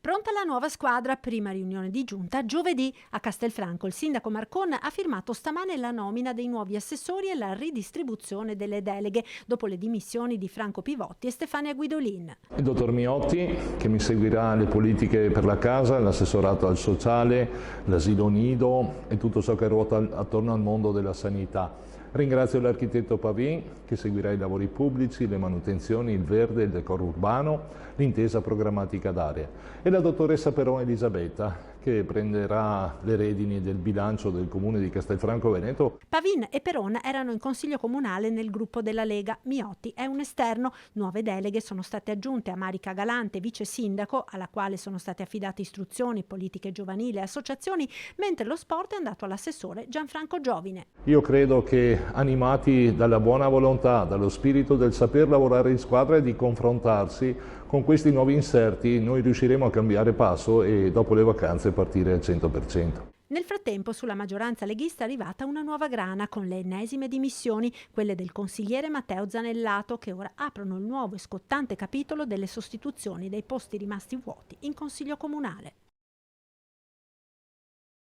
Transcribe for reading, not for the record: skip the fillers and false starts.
Pronta la nuova squadra, prima riunione di giunta giovedì a Castelfranco. Il sindaco Marcon ha firmato stamane la nomina dei nuovi assessori e la ridistribuzione delle deleghe dopo le dimissioni di Franco Pivotti e Stefania Guidolin. Il dottor Miotti, che mi seguirà le politiche per la casa, l'assessorato al sociale, l'asilo nido e tutto ciò che ruota attorno al mondo della sanità. Ringrazio l'architetto Pavin, che seguirà i lavori pubblici, le manutenzioni, il verde, il decoro urbano, l'intesa programmatica d'area, e la dottoressa Peron Elisabetta, che prenderà le redini del bilancio del comune di Castelfranco Veneto. Pavin e Peron erano in consiglio comunale nel gruppo della Lega. Miotti è un esterno. Nuove deleghe sono state aggiunte a Marica Galante, vice sindaco, alla quale sono state affidate istruzioni, politiche giovanili e associazioni, mentre lo sport è andato all'assessore Gianfranco Giovine. Io credo che, animati dalla buona volontà, dallo spirito del saper lavorare in squadra e di confrontarsi, con questi nuovi inserti noi riusciremo a cambiare passo e dopo le vacanze partire al 100%. Nel frattempo sulla maggioranza leghista è arrivata una nuova grana con le ennesime dimissioni, quelle del consigliere Matteo Zanellato, che ora aprono il nuovo e scottante capitolo delle sostituzioni dei posti rimasti vuoti in consiglio comunale.